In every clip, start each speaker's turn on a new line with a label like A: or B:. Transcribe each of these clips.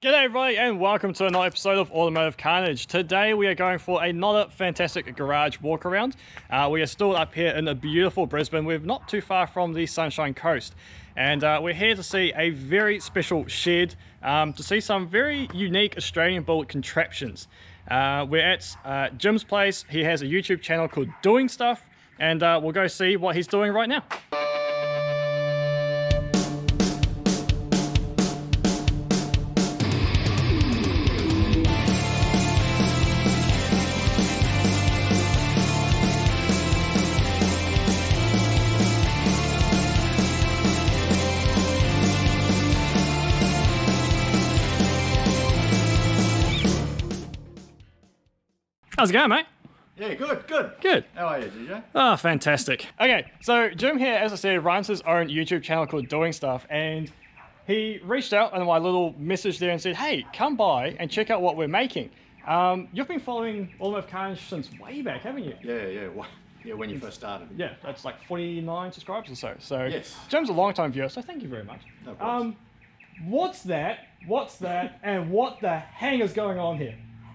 A: G'day everybody and welcome to another episode of Automotive Carnage. Today we are going for another fantastic garage walk around. We are still up here in the beautiful Brisbane. We're not too far from the Sunshine Coast. And we're here to see a very special shed, to see some very unique Australian built contraptions. We're at Jim's place. He has a YouTube channel called Doin Stuff, and we'll go see what he's doing right now. How's it going, mate?
B: Yeah, good, good.
A: Good.
B: How are you, DJ?
A: Oh, fantastic. Okay, so Jim here, as I said, runs his own YouTube channel called Doin Stuff, and he reached out in my little message there and said, hey, come by and check out what we're making. You've been following Automotive Carnage since way back, haven't you?
B: Yeah, when you first started.
A: Yeah, that's like 49 subscribers or so. So
B: yes.
A: Jim's a long-time viewer, so thank you very much.
B: No problem.
A: What's that, and what the hang is going on here?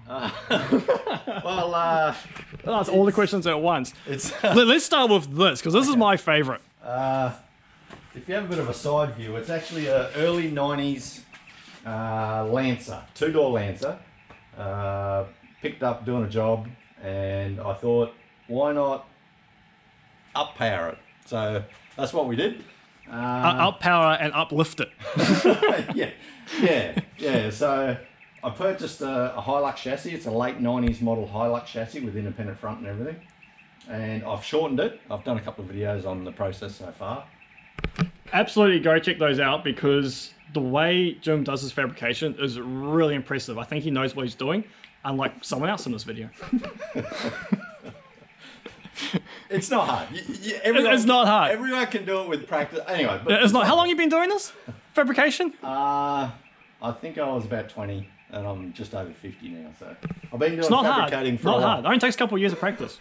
A: That's all the questions at once. Let's start with this, because this is my favorite.
B: If you have a bit of a side view, it's actually an early 90s Lancer, two-door Lancer. Picked up doing a job, and I thought, why not up-power it? So that's what we did.
A: Up-power and uplift it.
B: yeah. So I purchased a Hilux chassis. It's a late 90s model Hilux chassis with independent front and everything. And I've shortened it. I've done a couple of videos on the process so far.
A: Absolutely go check those out, because the way Jim does his fabrication is really impressive. I think he knows what he's doing, unlike someone else in this video.
B: It's not hard.
A: It's not hard.
B: Everyone can do it with practice. Anyway.
A: But it's not. How long have you been doing this? Fabrication?
B: I think I was about 20. And I'm just over 50 now, so I've been doing
A: hard.
B: fabricating for a while.
A: Not hard. It only takes a couple of years of practice.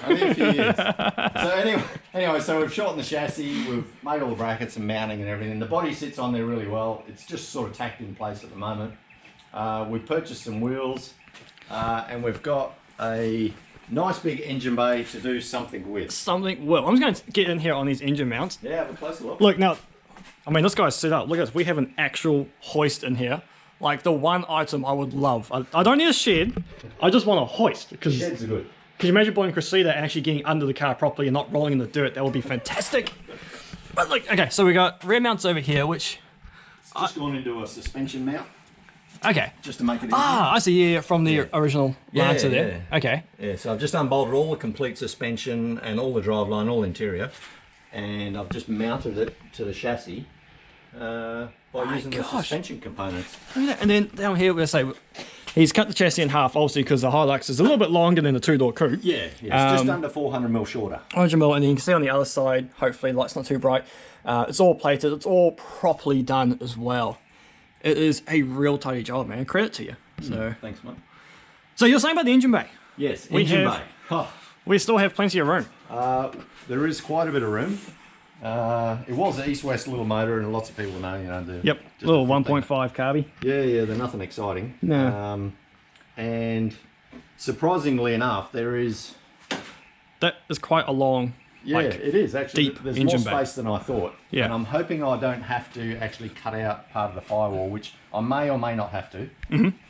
B: Only a few years. So anyway, so we've shortened the chassis, we've made all the brackets and mounting and everything. The body sits on there really well. It's just sort of tacked in place at the moment. We purchased some wheels, and we've got a nice big engine bay to do something with.
A: Well, I'm just going to get in here on these engine mounts.
B: Yeah, have a closer look.
A: Look now, I mean, this guy's set up. Look at this. We have an actual hoist in here. Like the one item I would love. I don't need a shed. I just want a hoist.
B: Sheds are good.
A: Could you imagine pulling Cressida and actually getting under the car properly and not rolling in the dirt? That would be fantastic. But look, okay, so we got rear mounts over here, which...
B: It's just gone into a suspension mount.
A: Okay.
B: Just to make it easy.
A: Ah, I see, yeah, from the original Lancer there. Okay.
B: Yeah, so I've just unbolted all the complete suspension and all the driveline, all interior. And I've just mounted it to the chassis. By using the suspension components.
A: And then down here, we're going to say, he's cut the chassis in half, obviously, because the Hilux is a little bit longer than the two-door coupe.
B: Yeah, it's just under 400mm shorter.
A: 400mm, and then you can see on the other side, hopefully the light's not too bright, it's all plated, it's all properly done as well. It is a real tidy job, man. Credit to you. So
B: thanks, mate.
A: So you're saying about the engine bay?
B: Yes, engine bay. Oh.
A: We still have plenty of room.
B: There is quite a bit of room. It was an east-west little motor, and lots of people know,
A: Yep, little 1.5 carby.
B: Yeah, they're nothing exciting.
A: No.
B: And surprisingly enough, there is...
A: That is quite a long,
B: it is actually.
A: deep
B: There's
A: engine
B: more space than I thought.
A: Yeah.
B: And I'm hoping I don't have to actually cut out part of the firewall, which I may or may not have to.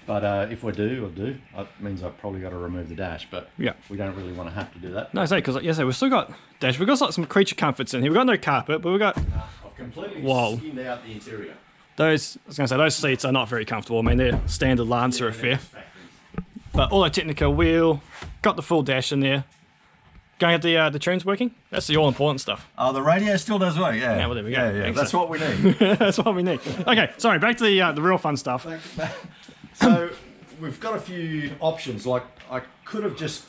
B: But if I do, I do. It means I've probably got to remove the dash, but we don't really want to have to do that.
A: No, because we've still got dash. We've got like some creature comforts in here. We've got no carpet, but we've got...
B: I've completely skinned out the interior.
A: Those seats are not very comfortable. I mean, they're standard Lancer affair. But all the technical wheel, got the full dash in there. Going to get the tunes working? That's the all-important stuff.
B: Oh, the radio still does work, yeah.
A: Yeah, well, there we go.
B: Yeah, that's what we need.
A: That's what we need. Okay, sorry, back to the real fun stuff.
B: So, we've got a few options. Like, I could have just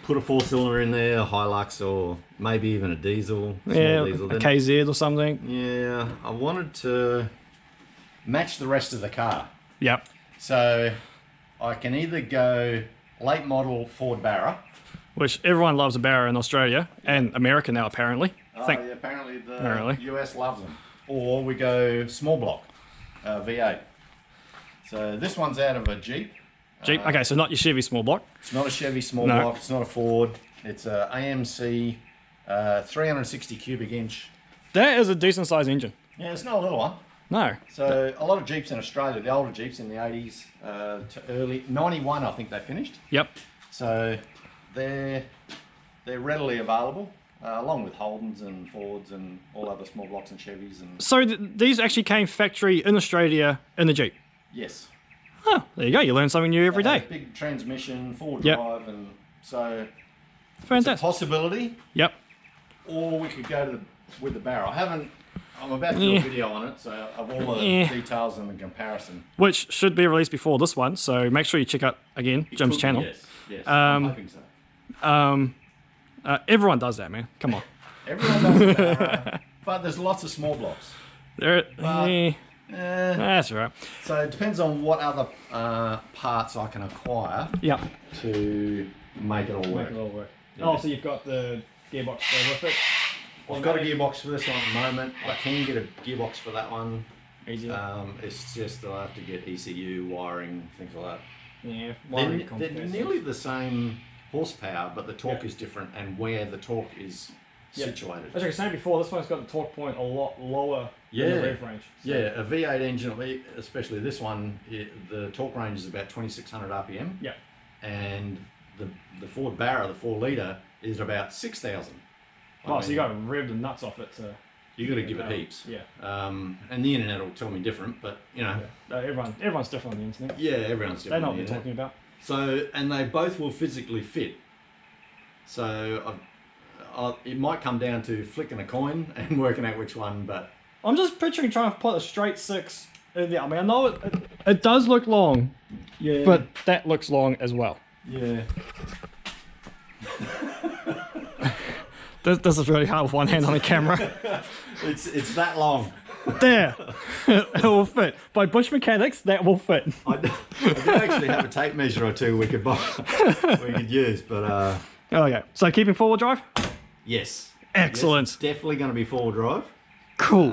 B: put a 4-cylinder in there, a Hilux, or maybe even a diesel.
A: Yeah,
B: diesel,
A: a KZ or something.
B: Yeah, I wanted to match the rest of the car.
A: Yep.
B: So, I can either go late model Ford Barra.
A: Which everyone loves a Barra in Australia and America now, apparently.
B: Yeah, apparently the US loves them. Or we go small block, V8. So this one's out of a Jeep.
A: Jeep. Okay, so not your Chevy small block.
B: It's not a Chevy small block. It's not a Ford. It's a AMC 360 cubic inch.
A: That is a decent sized engine.
B: Yeah, it's not a little one.
A: No.
B: So a lot of Jeeps in Australia, the older Jeeps in the 80s to early 91, I think they finished.
A: Yep.
B: So they're readily available, along with Holdens and Fords and all other small blocks and Chevys. And
A: So these actually came factory in Australia in the Jeep.
B: yes.
A: Oh, there you go. You learn something new every day.
B: Big transmission, four
A: Yep.
B: drive, and so it's a
A: Fantastic.
B: possibility.
A: Yep.
B: Or we could go with the barrel. I'm about to do a video on it, so of all the details and the comparison.
A: Which should be released before this one, so make sure you check out again Jim's channel.
B: Yes, I'm hoping so.
A: Everyone does that, man. Come on.
B: Everyone does that, but there's lots of small blocks.
A: That's all right.
B: So it depends on what other parts I can acquire
A: Yep.
B: to make it all work.
A: Yeah. Oh, so you've got the gearbox there with it.
B: I've got a gearbox for this one at the moment. I can get a gearbox for that one.
A: Easy.
B: It's just that I have to get ECU, wiring, things like that.
A: Yeah.
B: They're nearly the same horsepower, but the torque is different and where the torque is situated.
A: As I was saying before, this one's got the torque point a lot lower than the rev range. So.
B: Yeah, a V8 engine, especially this one, the torque range is about 2600 RPM.
A: Yeah.
B: And the Ford Barra, the 4 litre, is about 6000.
A: Oh, so you got to rev the nuts off it to...
B: You got to give it heaps.
A: Yeah.
B: And the internet will tell me different, but you know.
A: Yeah. Everyone's different on the internet.
B: Yeah, everyone's different.
A: They know what you're talking about.
B: So, and they both will physically fit. So, it might come down to flicking a coin and working out which one, but...
A: I'm just picturing trying to put a straight 6 in there. I mean, I know it does look long, but that looks long as well.
B: Yeah.
A: This is really hard with one hand on the camera.
B: It's that long.
A: There, it will fit. By Bush Mechanics, that will fit.
B: I do actually have a tape measure or two we could use, but
A: Okay, so keeping forward drive?
B: yes.
A: Excellent.
B: Yes, definitely going to be 4 drive.
A: Cool.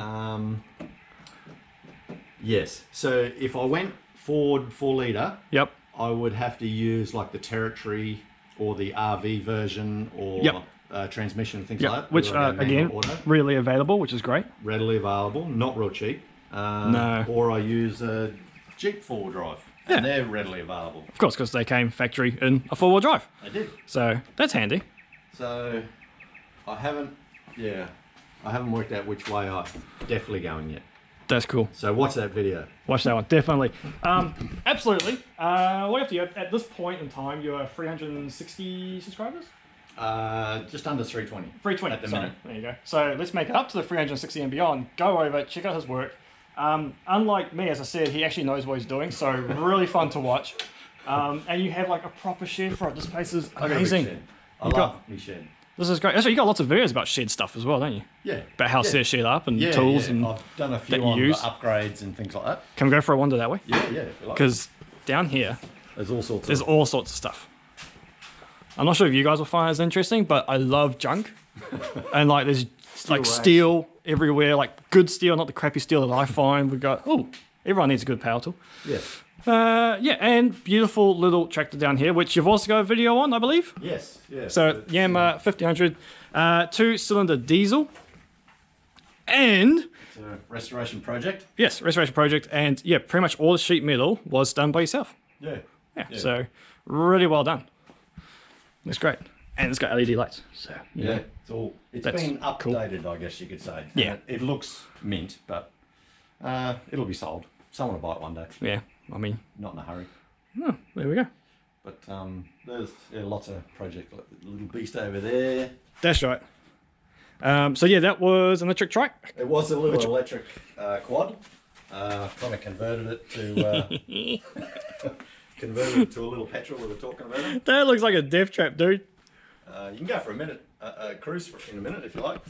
B: Yes. So if I went Ford 4 litre,
A: Yep.
B: I would have to use like the Territory or the RV version or transmission, things like that.
A: Which again, really available, which is great.
B: Readily available, not real cheap.
A: No.
B: Or I use a Jeep 4 drive, and they're readily available.
A: Of course, because they came factory in a 4-wheel drive.
B: They did.
A: So that's handy.
B: So I haven't worked out which way I'm definitely going yet.
A: That's cool.
B: So watch that video.
A: Watch that one, definitely. Absolutely. What have you at this point in time? You're 360 subscribers?
B: Just under 320.
A: 320
B: at the
A: sorry.
B: minute.
A: There you go. So let's make it up to the 360 and beyond. Go over, check out his work. Unlike me, as I said, he actually knows what he's doing, so really fun to watch. And you have like a proper shed for it. This place is amazing.
B: I love my shed.
A: This is great. Actually, you got lots of videos about shed stuff as well, don't you?
B: Yeah.
A: About how to set a shed up and tools and
B: I've done a few
A: that you
B: on
A: use.
B: the upgrades and things like that.
A: Can we go for a wander that way?
B: Yeah, if you like.
A: Because down here,
B: There's all sorts
A: of stuff. I'm not sure if you guys will find it as interesting, but I love junk. And like there's like steel everywhere, like good steel, not the crappy steel that I find. We've got, everyone needs a good power tool.
B: Yeah.
A: And beautiful little tractor down here, which you've also got a video on, I believe.
B: Yes. Yeah.
A: So Yamaha 1500, 2-cylinder diesel. And
B: It's a restoration project.
A: yes, restoration project. And yeah, pretty much all the sheet metal was done by yourself.
B: Yeah.
A: Yeah. So really well done. Looks great. And it's got LED lights. So
B: Yeah. It's
A: That's
B: been
A: cool.
B: updated, I guess you could say.
A: Yeah.
B: It looks mint, but it'll be sold. Someone will buy it one day.
A: Yeah. I mean,
B: Not in a hurry.
A: oh, there we go.
B: But there's lots of project, like the little beast over there.
A: That's right. So yeah, that was an electric trike.
B: It was a little electric quad. Kind of converted it to a little petrol we were talking about.
A: That looks like a death trap, dude.
B: You can go for a minute, cruise in a minute if you like.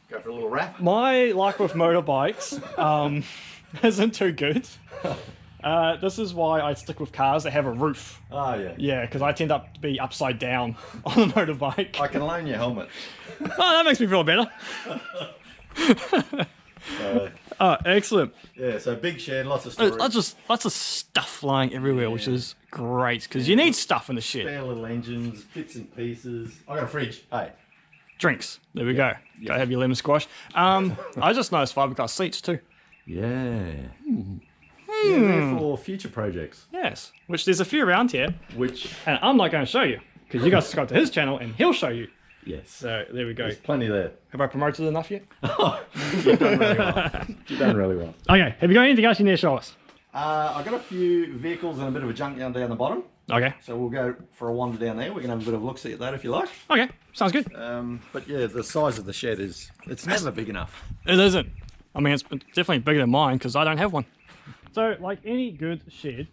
B: Go for a little wrap.
A: My luck with motorbikes isn't too good. This is why I stick with cars that have a roof.
B: Oh yeah.
A: Yeah, because I tend up to be upside down on a motorbike.
B: I can loan you a helmet.
A: Oh, that makes me feel better. Oh, excellent.
B: Yeah, so big shed, lots of storage.
A: Lots of stuff flying everywhere, which is great because you need stuff in the shed.
B: Spare little engines, bits and pieces. I got a fridge. Hey.
A: Drinks. There we go. Go have your lemon squash. I just noticed fiberglass seats too.
B: Yeah. Yeah, they're for future projects.
A: Yes, which there's a few around here.
B: Which...
A: And I'm not going to show you because you guys subscribe to his channel and he'll show you.
B: Yes.
A: So there we go.
B: There's plenty there.
A: Have I promoted enough yet?
B: You've done really well. You've done really well.
A: Okay, have you got anything else you need to show us?
B: I've got a few vehicles and a bit of a junkyard down the bottom.
A: Okay.
B: So we'll go for a wander down there. We can have a bit of a look-see at that if you like.
A: Okay, sounds good.
B: But yeah, the size of the shed it's never big enough.
A: It isn't. I mean, it's definitely bigger than mine because I don't have one. So, like any good shed,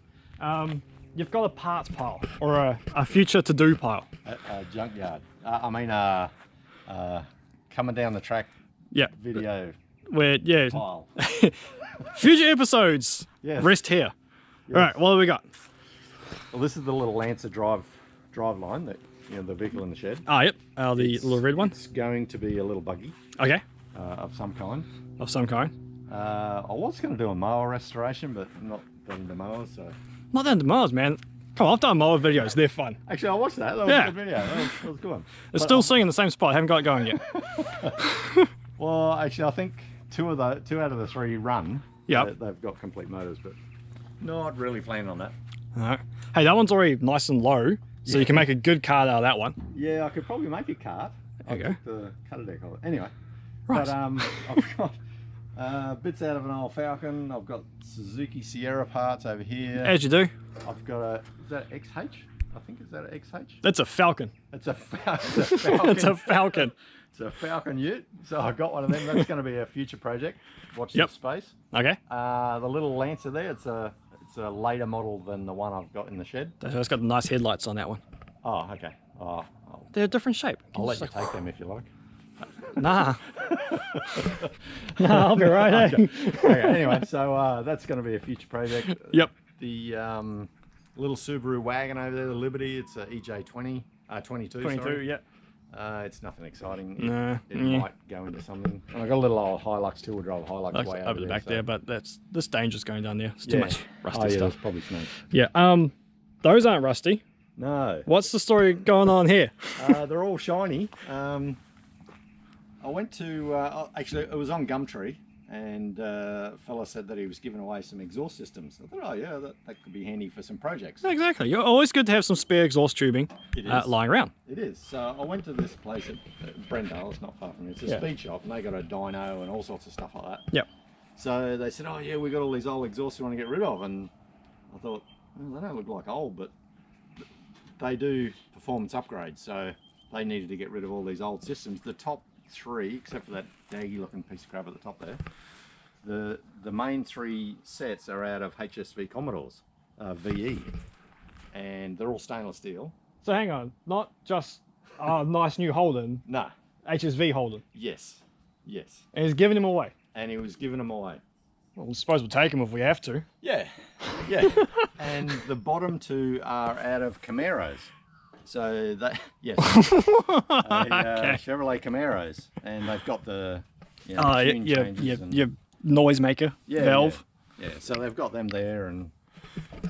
A: you've got a parts pile or a future to-do pile.
B: A junkyard. Coming down the track video pile.
A: Future episodes.
B: Yes.
A: Rest here.
B: Yes.
A: All right, what do we got?
B: Well, this is the little Lancer drive line that the vehicle in the shed.
A: Ah, yep. The little red one.
B: It's going to be a little buggy.
A: Okay.
B: Of some kind.
A: Of some kind.
B: I was going to do a mower restoration, but I'm not done the mowers, so.
A: Not down to Mars, man. Come on, I've done mower videos. They're fun.
B: Actually, I watched that. That was a good video. That was a good one.
A: It's still sitting in the same spot. I haven't got it going yet.
B: Well, actually, I think two out of the three run.
A: Yep.
B: They've got complete motors, but not really planning on that.
A: No. Hey, that one's already nice and low, so you can make a good cart out of that one.
B: Yeah, I could probably make a cart.
A: There you go.
B: The cutter deck of it. Anyway.
A: Right.
B: But I've got bits out of an old Falcon. I've got Suzuki Sierra parts over here.
A: As you do.
B: I've got is that XH? I think, is that an XH?
A: That's a Falcon.
B: It's a Falcon.
A: It's a Falcon.
B: It's a Falcon Ute. So I got one of them. That's going to be a future project. Watch this space.
A: Okay.
B: The little Lancer there, it's a later model than the one I've got in the shed.
A: It's got the nice headlights on that one.
B: Oh, okay.
A: They're a different shape.
B: I'll let you take them if you like.
A: Nah. Nah, I'll be right.
B: Okay, anyway, so that's going to be a future project.
A: Yep.
B: The little Subaru wagon over there, the Liberty, it's a EJ20, 22.
A: 22,
B: sorry.
A: yeah.
B: It's nothing exciting. It
A: yeah.
B: might go into something. And I got a little old Hilux, two-wheel drive Hilux way
A: over the back there, but this danger's going down there. It's too much rusty
B: stuff.
A: stuff.
B: There's probably snakes.
A: Yeah. Those aren't rusty.
B: No.
A: What's the story going on here?
B: They're all shiny. I went to actually it was on Gumtree, and a fella said that he was giving away some exhaust systems. I thought, oh yeah, that could be handy for some projects.
A: Exactly. You're always good to have some spare exhaust tubing lying around.
B: It is. So I went to this place at Brendale. It's not far from here. It's a speed shop, and they got a dyno and all sorts of stuff like that.
A: Yep.
B: So they said, oh yeah, we got all these old exhausts we want to get rid of, and I thought, well, they don't look like old, but they do performance upgrades, so they needed to get rid of all these old systems. The top three, except for that daggy looking piece of crap at the top there, the main three sets are out of HSV Commodores, VE, and they're all stainless steel.
A: So hang on, not just a nice new Holden.
B: No.
A: HSV Holden.
B: Yes.
A: And he's giving them away.
B: And he was giving them away.
A: Well, I suppose we'll take them if we have to.
B: Yeah. And the bottom two are out of Camaros. So yes, Chevrolet Camaros, and they've got the tune changes and,
A: your noisemaker valve.
B: Yeah, so they've got them there, and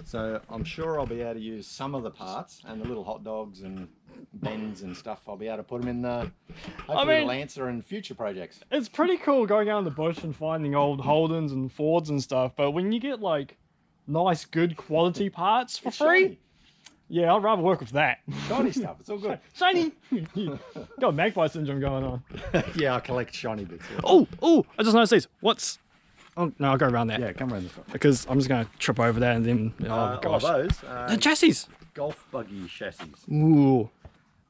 B: so I'm sure I'll be able to use some of the parts and the little hot dogs and bends and stuff. I'll be able to put them in the hopefully the Lancer and future projects.
A: It's pretty cool going out in the bush and finding old Holdens and Fords and stuff, but when you get like nice, good quality parts for free.
B: Shiny.
A: Yeah, I'd rather work with that.
B: Shiny stuff, it's all good.
A: Shiny! Got magpie syndrome going on.
B: Yeah, I collect shiny bits. Yeah.
A: Oh, I just noticed these. Oh, no, I'll go around there.
B: Yeah, come around this way.
A: Because I'm just going to trip over that and then, gosh.
B: Those?
A: The chassis!
B: Golf buggy chassis.
A: Ooh.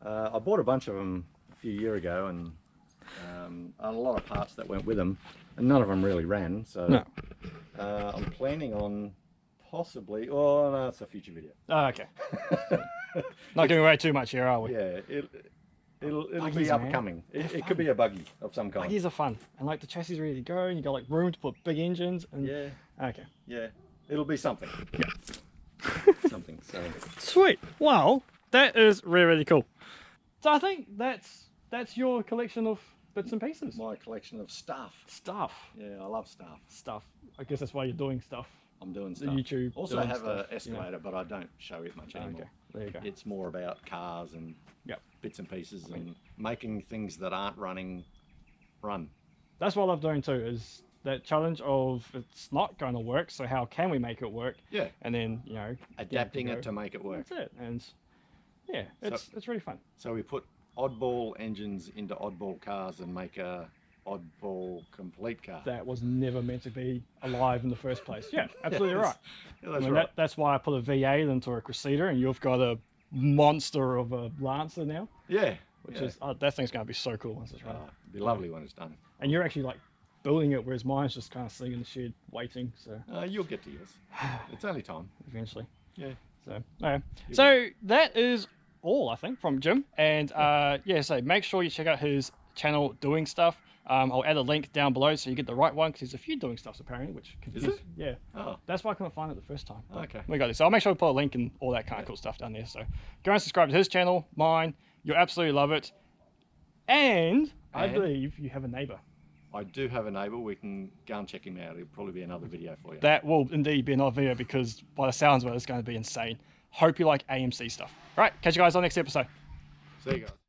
B: I bought a bunch of them a few years ago, and a lot of parts that went with them, and none of them really ran, so
A: no.
B: I'm planning on possibly, oh no, it's a future video.
A: Oh, okay. Not giving away too much here, are we?
B: Yeah, it'll
A: Buggies,
B: be upcoming. It could be a buggy of some kind.
A: Buggies are fun, and like the chassis are ready to go, and you got like room to put big engines. And
B: yeah.
A: Okay.
B: Yeah, it'll be something.
A: Yeah.
B: Something. So.
A: Sweet. Wow, that is really cool. So I think that's your collection of bits and pieces.
B: My collection of stuff.
A: Stuff.
B: Yeah, I love stuff.
A: Stuff. I guess that's why you're doing stuff.
B: I'm doing
A: The
B: stuff.
A: YouTube.
B: Also
A: doing
B: have
A: stuff,
B: an escalator, but I don't show it much anymore.
A: Okay, there you go.
B: It's more about cars and
A: Yep.
B: bits and pieces and making things that aren't running run.
A: That's what I love doing too, is that challenge of it's not going to work, so how can we make it work?
B: Yeah.
A: And then, you know,
B: Adapting it to make it work.
A: That's it. And yeah, it's really fun.
B: So we put oddball engines into oddball cars and make a oddball complete car.
A: That was never meant to be alive in the first place. Yeah, absolutely right.
B: Yeah, that's
A: I mean,
B: right.
A: that's why I put a V8 into a Crusader, and you've got a monster of a Lancer now,
B: Yeah.
A: which is that thing's going to be so cool once it's running.
B: It'd be lovely when it's done.
A: And you're actually like building it, whereas mine's just kind of sitting in the shed waiting. So
B: You'll get to yours. It's only time.
A: eventually.
B: Yeah.
A: So okay. So that is all I think from Jim, and yeah, so make sure you check out his channel Doing Stuff. I'll add a link down below so you get the right one, because there's a few Doing Stuffs apparently, which
B: Is it?
A: Yeah.
B: Oh.
A: That's why I couldn't find it the first time. But
B: Okay.
A: we got this. So I'll make sure we put a link and all that kind of cool stuff down there. So go and subscribe to his channel, mine. You'll absolutely love it. And I believe you have a neighbor.
B: I do have a neighbour. We can go and check him out. It'll probably be another video for you.
A: That will indeed be another video, because by the sounds of it, it's going to be insane. Hope you like AMC stuff. All right, catch you guys on the next episode.
B: See you guys.